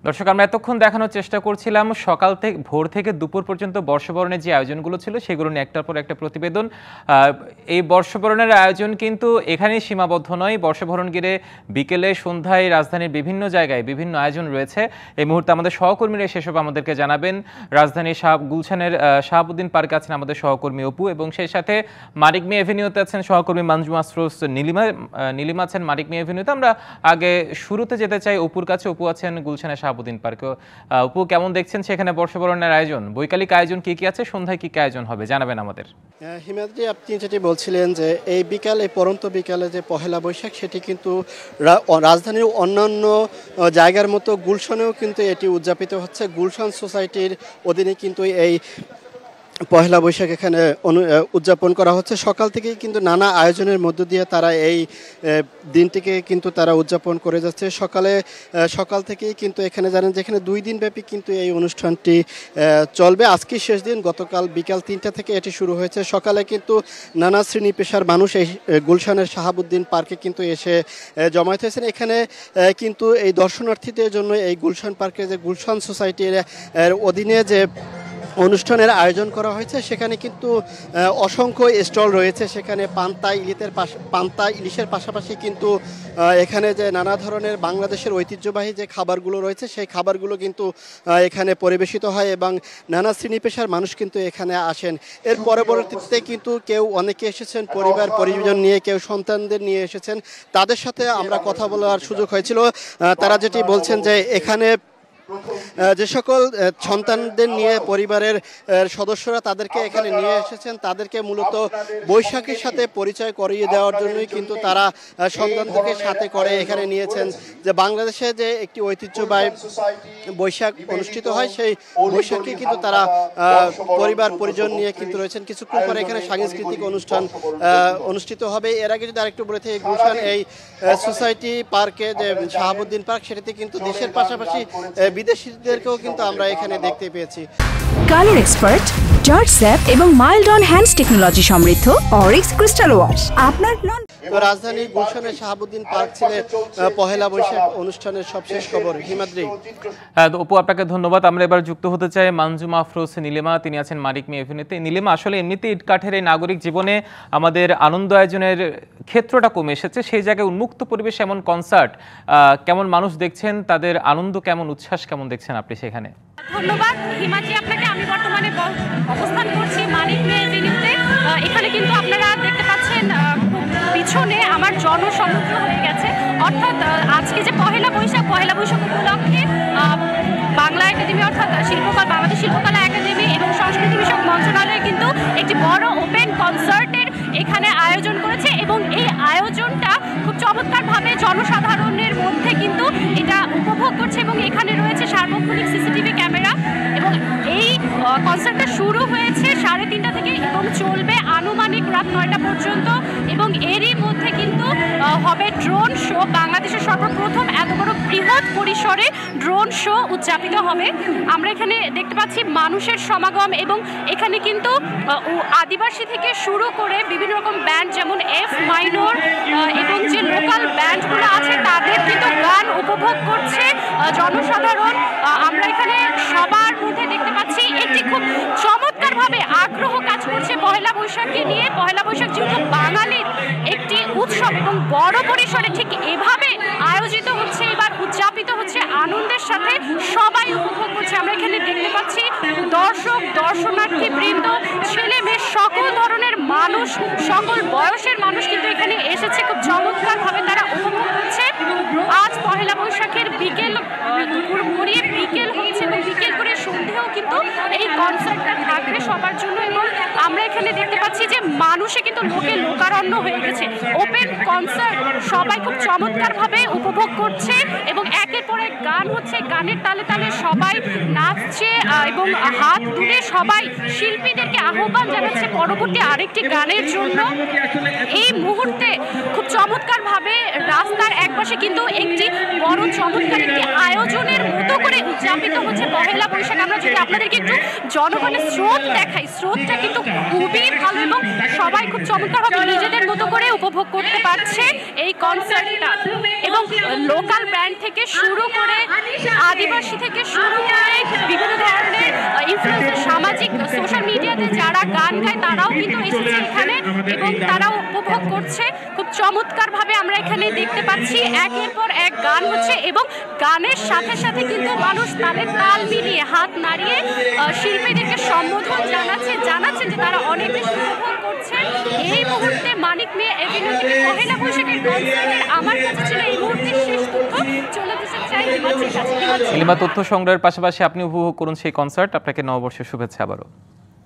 দর্শক, আমরা এতক্ষণ দেখানোর চেষ্টা করছিলাম সকাল থেকে ভোর থেকে দুপুর পর্যন্ত বর্ষবরণের যে আয়োজনগুলো ছিল সেগুলো নিয়ে একটার পর একটা প্রতিবেদন। এই বর্ষবরণের আয়োজন কিন্তু এখানেই সীমাবদ্ধ নয়। বর্ষবরণ ঘিরে বিকেলে সন্ধ্যায় রাজধানীর বিভিন্ন জায়গায় বিভিন্ন আয়োজন রয়েছে। এই মুহূর্তে আমাদের সহকর্মীরা সেসব আমাদেরকে জানাবেন। রাজধানীর গুলশানের শাহাবুদ্দিন পার্কে আছেন আমাদের সহকর্মী অপু, এবং সেই সাথে মানিক মিয়া এভিনিউতে আছেন সহকর্মী মানজুমা আফরোজ নীলিমা আছেন মানিক মিয়া এভিনিউতে। আমরা আগে শুরুতে যেতে চাই অপুর কাছে। অপু আছেন গুলশানের শাহাবুদ্দিন পার্কে। অপু, কেমন দেখছেন সেখানে বর্ষবরণের আয়োজন? বৈকালিক আয়োজন কি কি আছে, সন্ধ্যায় কি কি আয়োজন হবে জানাবেন আমাদের। হিমাদ্রি, আপনি যেটি বলছিলেন যে এই বিকালে, পরন্ত বিকালে যে পহেলা বৈশাখ, সেটি কিন্তু রাজধানীর অন্যান্য জায়গার মতো গুলশানেও কিন্তু এটি উদযাপিত হচ্ছে। গুলশান সোসাইটির অধীনে কিন্তু এই পহেলা বৈশাখ এখানে উদযাপন করা হচ্ছে। সকাল থেকেই কিন্তু নানা আয়োজনের মধ্য দিয়ে তারা এই দিনটিকে কিন্তু তারা উদযাপন করে যাচ্ছে। সকাল থেকেই কিন্তু এখানে জানেন যেখানে 2 দিন ব্যাপী কিন্তু এই অনুষ্ঠানটি চলবে। আজকে শেষ দিন, গতকাল বিকাল 3টা থেকে এটি শুরু হয়েছে। সকালে কিন্তু নানা শ্রেণী পেশার মানুষ এই গুলশানের শাহাবুদ্দিন পার্কে কিন্তু এসে জমায়েত হয়েছেন। এখানে কিন্তু এই দর্শনার্থীদের জন্য এই গুলশান পার্কে যে গুলশান সোসাইটির অধীনে যে অনুষ্ঠানের আয়োজন করা হয়েছে, সেখানে কিন্তু অসংখ্য স্টল রয়েছে। সেখানে পান্তা ইলিশের পাশাপাশি কিন্তু এখানে যে নানা ধরনের বাংলাদেশের ঐতিহ্যবাহী যে খাবারগুলো রয়েছে সেই খাবারগুলো কিন্তু এখানে পরিবেশিত হয়, এবং নানা শ্রেণী পেশার মানুষ কিন্তু এখানে আসেন। এর পরবর্তীতে কিন্তু অনেকে এসেছেন পরিজন নিয়ে, কেউ সন্তানদের নিয়ে এসেছেন। তাদের সাথে আমরা কথা বলার সুযোগ হয়েছিল। তারা যেটি বলছেন যে এখানে যে সকল সন্তানদের নিয়ে পরিবারের সদস্যরা তাদেরকে এখানে নিয়ে এসেছেন, তাদেরকে মূলত বৈশাখের সাথে পরিচয় করিয়ে দেওয়ার জন্যই কিন্তু তারা সন্তানদেরকে সাথে করে এখানে নিয়েছেন। যে বাংলাদেশে যে একটি ঐতিহ্যবাহী বৈশাখ অনুষ্ঠিত হয়, সেই বৈশাখে কিন্তু তারা পরিবার পরিজন নিয়ে কিন্তু রয়েছেন। কিছুক্ষণ পরে এখানে সাংস্কৃতিক অনুষ্ঠান অনুষ্ঠিত হবে। এর আগে যদি আরেকটু বলে থাকি, গুলশান এই সোসাইটি পার্কে যে শাহাবুদ্দিন পার্ক, সেটাতে কিন্তু দেশের পাশাপাশি বিদেশিদেরকেও কিন্তু আমরা এখানে দেখতে পেয়েছি। কালার এক্সপার্ট, জর্জ স্যাপ এবং মাইল্ড অন হ্যান্ডস টেকনোলজি সমৃদ্ধ অরিক্স ক্রিস্টাল ওয়াশ আপনার রাজধানীর গুলশানের শাহাবুদ্দিন পার্ক ছিল পহেলা বৈশাখ অনুষ্ঠানের সবশেষ খবর। হিমাদ্রি। অপু, আপনাকে ধন্যবাদ। আমরা এবার যুক্ত হতে চাই মানজুমা আফরোজ নীলিমা, তিনি আছেন মানিক মিয়া এভিনিউতে। নীলিমা, আসলে এমনিতে ইটকাঠের এই নাগরিক জীবনে আমাদের আনন্দ আয়োজনের ক্ষেত্রটা কমে এসেছে। সেই জায়গায় উন্মুক্ত পরিবেশে এমন কনসার্ট কেমন মানুষ দেখছেন, তাদের আনন্দ কেমন, উচ্ছ্বাস কেমন দেখছেন আপনি সেখানে? ধন্যবাদ হিমাদ্রি আপনাকে। আমি বর্তমানে অবস্থান করছি মানিক মিয়া এভিনিউতে। এখানে কিন্তু আপনারা দেখতে পাচ্ছেন পিছনে আমার জনসমুদ্র হয়ে গেছে। অর্থাৎ আজকে যে পহেলা বৈশাখ উপলক্ষে বাংলা একাডেমি অর্থাৎ বাংলাদেশ শিল্পকলা একাডেমি এবং সংস্কৃতি বিষয়ক মন্ত্রণালয় কিন্তু একটি বড় ওপেন কনসার্টের এখানে আয়োজন করেছে, এবং এই আয়োজনটা খুব চমৎকারভাবে জনসাধারণের মধ্যে কিন্তু এটা উপভোগ করছে। এবং এখানে রয়েছে সার্বক্ষণিক সিসিটিভি ক্যামেরা, এবং এই কনসার্টটা শুরু হয়েছে 3:30 থেকে এবং চলবে আনুমানিক রাত 9টা পর্যন্ত। এবং এরই মধ্যে কিন্তু হবে ড্রোন শো। বাংলাদেশের সর্বপ্রথম এত বড় বৃহৎ পরিসরে ড্রোন শো উদযাপিত হবে। আমরা এখানে দেখতে পাচ্ছি মানুষের সমাগম, এবং এখানে কিন্তু আদিবাসী থেকে শুরু করে বিভিন্ন রকম ব্যান্ড, যেমন এফ মাইনর এবং যে লোকাল ব্যান্ডগুলো আছে, তাদের কিন্তু গান উপভোগ করছে জনসাধারণ। আমরা এখানে সবার মধ্যে দেখতে পাচ্ছি একটি খুব চমৎকারভাবে আগ্রহ কাজ করছে পহেলা বৈশাখকে নিয়ে। পহেলা বৈশাখ যেহেতু বাঙালির একটি উৎসব এবং বড় পরিসরে ঠিক এভাবে আয়োজিত হচ্ছে, এবার উদযাপিত হচ্ছে আনন্দের সাথে, সবাই উপভোগ করছে। আমরা এখানে দেখতে পাচ্ছি দর্শনার্থী বৃন্দ, ছেলে মেয়ে, সকল ধরনের মানুষ, সকল বয়সের মানুষ কিন্তু এখানে এসেছে। খুব চমৎকারভাবে তারা উপভোগ করছে। আজ পহেলা বৈশাখের দুপুর গড়িয়ে বিকেল হচ্ছে, এবং বিকেল করে সন্ধ্যেও কিন্তু এই কনসার্টটা থাকবে সবার জন্য। এবং আমরা এখানে দেখতে পাচ্ছি যে মানুষে কিন্তু লোকারণ্য হয়ে গেছে। ওপেন কনসার্ট, সবাই খুব চমৎকারভাবে উপভোগ করছে, এবং একের পর এক গান হচ্ছে, গানের তালে তালে সবাই নাচছে, এবং হাত তুলে সবাই শিল্পীদেরকে আহ্বান জানাচ্ছে পরবর্তী আরেকটি গানের জন্য। এই মুহূর্তে খুব চমৎকারভাবে রাস্তার একপাশে কিন্তু একটি বড় চমৎকার একটি আয়োজনের মতো করে উদযাপিত হচ্ছে পহেলা বৈশাখ। আমরা যদি আপনাদেরকে একটু জনগণের স্রোত দেখাই, স্রোতটা কিন্তু খুবই ভালো এবং সবাই খুব চমৎকারভাবে নিজেদের মতো করে উপভোগ করতে পারছে এই কনসার্টটা। এবং লোকাল ব্যান্ড থেকে শুরু করে আদিবাসী থেকে শুরু করে বিভিন্ন ধরনের ইনফ্লুয়েন্সার, সামাজিক সোশ্যাল মিডিয়াতে যারা গান গায় তারাও কিন্তু এসেছে এখানে এবং তারাও উপভোগ করছে। খুব চমৎকারভাবে আমরা এখানে দেখতে পাচ্ছি একের পর এক গান হচ্ছে এবং গানের সাথে সাথে কিন্তু মানুষ তাদের তাল মিলিয়ে হাত নাড়িয়ে শিল্পীদেরকে সম্বোধন জানাচ্ছে যে তারা অনেক বেশি উপভোগ করছে। এই মুহূর্তে মানিক মিয়া এভিনিউ থেকে পহেলা বৈশাখের কনসার্টের আমার কাছে ছিল এই মুহূর্তে শেষ তথ্য। চলে যেতে চাই হিমাচির কাছে। লিমা, তথ্য সংগ্রহের পাশাপাশি আপনি উপভোগ করুন সেই কনসার্ট। আপনাকে নববর্ষের শুভেচ্ছা আবারও।